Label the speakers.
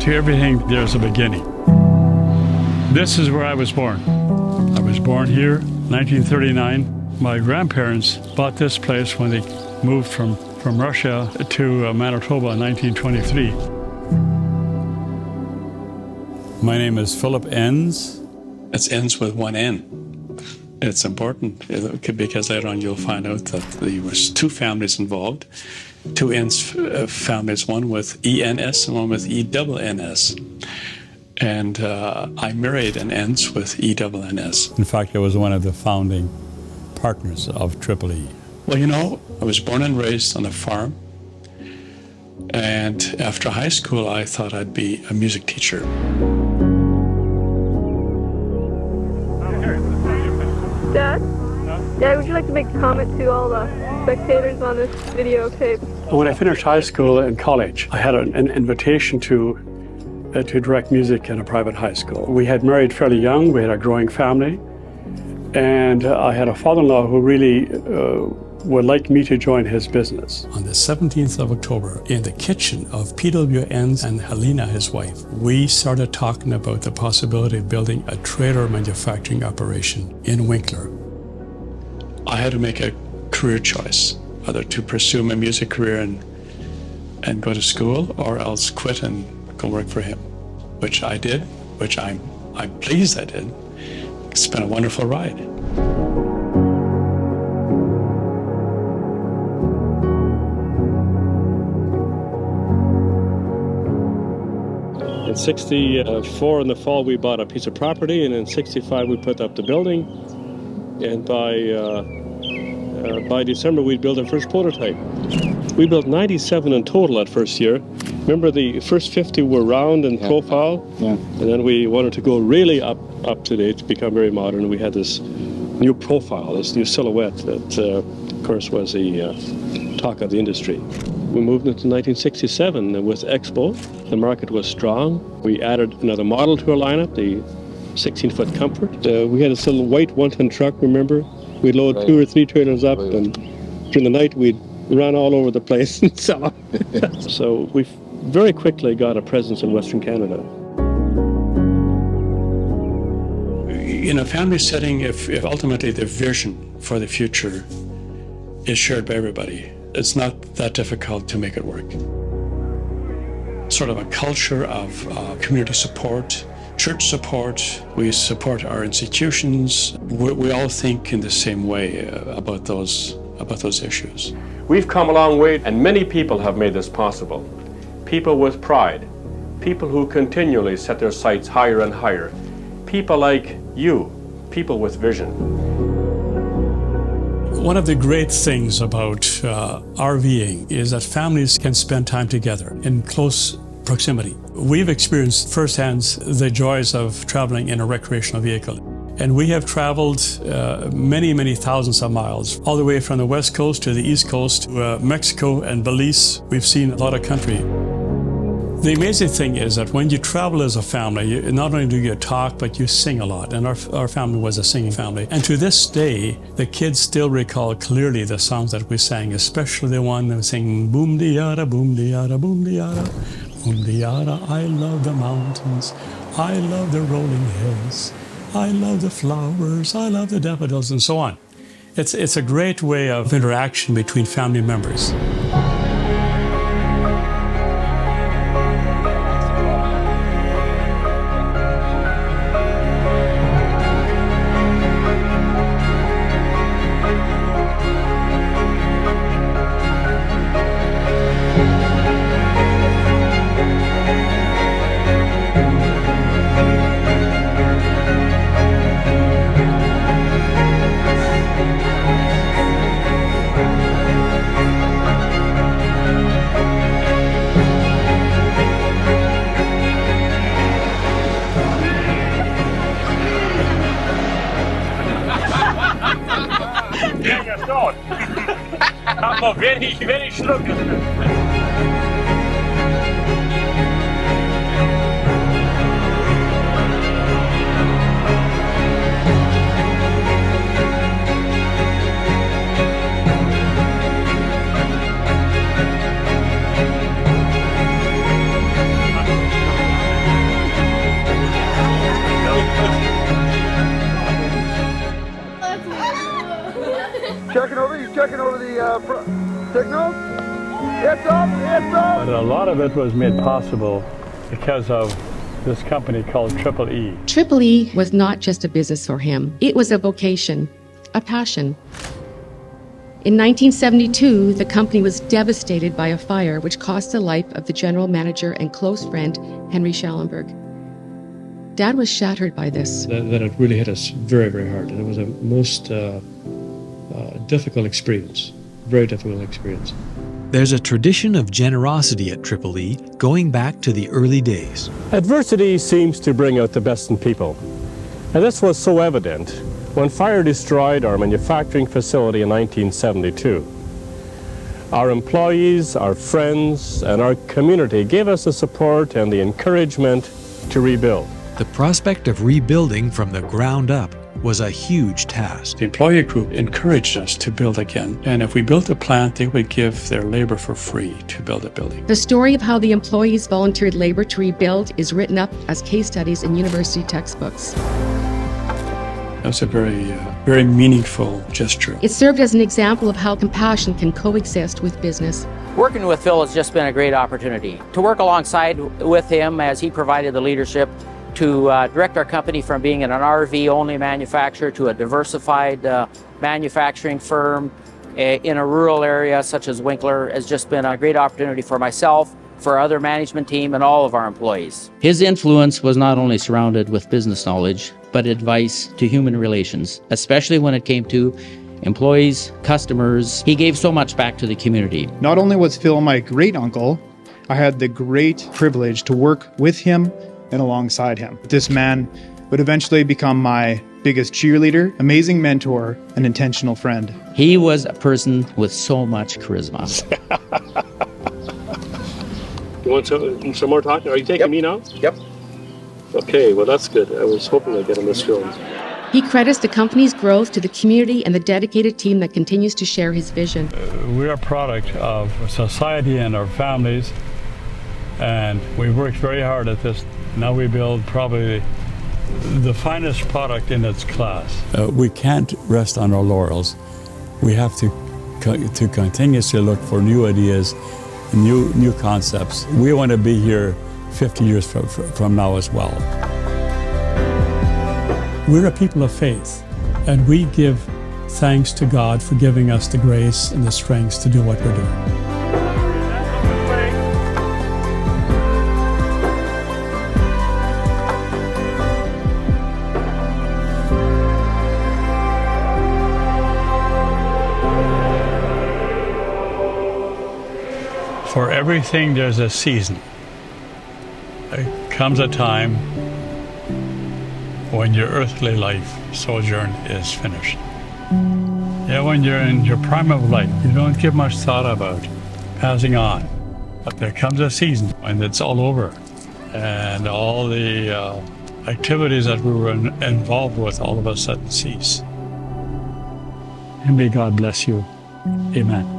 Speaker 1: to everything, there's a beginning. This is where I was born. I was born here, 1939. My grandparents bought this place when they moved from Russia to Manitoba in 1923. My name is Philipp Enns.
Speaker 2: It's Enns with one N. It's important because later on you'll find out that there was two families involved, two Enns families, one with ENS and one with ENNS. And I married an Enns with ENNS.
Speaker 1: In fact, I was one of the founding partners of Triple E.
Speaker 2: Well, you know, I was born and raised on a farm. And after high school, I thought I'd be a music teacher.
Speaker 3: Dad? Dad, would you like to make a comment to all the spectators on this videotape?
Speaker 4: When I finished high school and college, I had an invitation to direct music in a private high school. We had married fairly young, we had a growing family, and I had a father-in-law who really would like me to join his business.
Speaker 1: On the 17th of October, in the kitchen of P.W. Enns and Helena, his wife, we started talking about the possibility of building a trailer manufacturing operation in Winkler.
Speaker 2: I had to make a career choice, whether to pursue my music career and go to school, or else quit and go work for him, which I did, which I'm pleased I did. It's been a wonderful ride.
Speaker 5: In 64 in the fall we bought a piece of property, and in 65 we put up the building, and by December we'd build our first prototype. We built 97 in total that first year. Remember, the first 50 were round in profile, and then we wanted to go really up to date, to become very modern. We had this new profile, this new silhouette that, of course, was the talk of the industry. We moved into 1967 with Expo. The market was strong. We added another model to our lineup, the 16-foot Comfort. We had this little white one-ton truck, remember? We'd load 2 or 3 trailers up, and during the night we'd run all over the place and sell them. So we very quickly got a presence in Western Canada.
Speaker 2: In a family setting, if ultimately the vision for the future is shared by everybody, it's not that difficult to make it work. Sort of a culture of community support, church support. We support our institutions. We all think in the same way about those issues.
Speaker 6: We've come a long way, and many people have made this possible. People with pride, people who continually set their sights higher and higher, people like you, people with vision.
Speaker 1: One of the great things about RVing is that families can spend time together in close proximity. We've experienced firsthand the joys of traveling in a recreational vehicle. And we have traveled many, many thousands of miles, all the way from the West Coast to the East Coast, to Mexico and Belize. We've seen a lot of country. The amazing thing is that when you travel as a family, not only do you talk, but you sing a lot. And our family was a singing family. And to this day, the kids still recall clearly the songs that we sang, especially the one that was singing, boom de yada, boom de yada, boom de yada, boom de yada. I love the mountains, I love the rolling hills, I love the flowers, I love the daffodils, and so on. It's a great way of interaction between family members.
Speaker 7: Aber wenn ich schlucke.
Speaker 8: checking over the signals. It's up, it's up.
Speaker 4: But a lot of it was made possible because of this company called Triple E.
Speaker 9: Triple E was not just a business for him. It was a vocation, a passion. In 1972, the company was devastated by a fire which cost the life of the general manager and close friend, Henry Schallenberg. Dad was shattered by this.
Speaker 5: That it really hit us very, very hard. And it was a most difficult experience, very difficult experience.
Speaker 10: There's a tradition of generosity at Triple E going back to the early days.
Speaker 6: Adversity seems to bring out the best in people. And this was so evident when fire destroyed our manufacturing facility in 1972. Our employees, our friends, and our community gave us the support and the encouragement to rebuild.
Speaker 10: The prospect of rebuilding from the ground up was a huge task.
Speaker 2: The employee group encouraged us to build again. And if we built a plant, they would give their labor for free to build a building.
Speaker 9: The story of how the employees volunteered labor to rebuild is written up as case studies in university textbooks.
Speaker 2: That was a very meaningful gesture.
Speaker 9: It served as an example of how compassion can coexist with business.
Speaker 11: Working with Phil has just been a great opportunity to work alongside with him as he provided the leadership to direct our company from being an RV-only manufacturer to a diversified manufacturing firm in a rural area such as Winkler has just been a great opportunity for myself, for our other management team, and all of our employees. His influence was not only surrounded with business knowledge, but advice to human relations, especially when it came to employees, customers. He gave so much back to the community.
Speaker 12: Not only was Phil my great uncle, I had the great privilege to work with him and alongside him. This man would eventually become my biggest cheerleader, amazing mentor, and intentional friend.
Speaker 11: He was a person with so much charisma.
Speaker 5: You want some more talking? Are you taking me now?
Speaker 11: Yep.
Speaker 5: Okay, well that's good. I was hoping I'd get on this film.
Speaker 9: He credits the company's growth to the community and the dedicated team that continues to share his vision.
Speaker 4: We're a product of society and our families, and we worked very hard at this. Now we build probably the finest product in its class.
Speaker 1: We can't rest on our laurels. We have to continuously look for new ideas, new concepts. We want to be here 50 years from now as well.
Speaker 2: We're a people of faith, and we give thanks to God for giving us the grace and the strength to do what we're doing.
Speaker 4: For everything, there's a season. There comes a time when your earthly life sojourn is finished. Yeah, when you're in your prime of life, you don't give much thought about passing on. But there comes a season when it's all over, and all the activities that we were involved with all of a sudden cease. And may God bless you. Amen.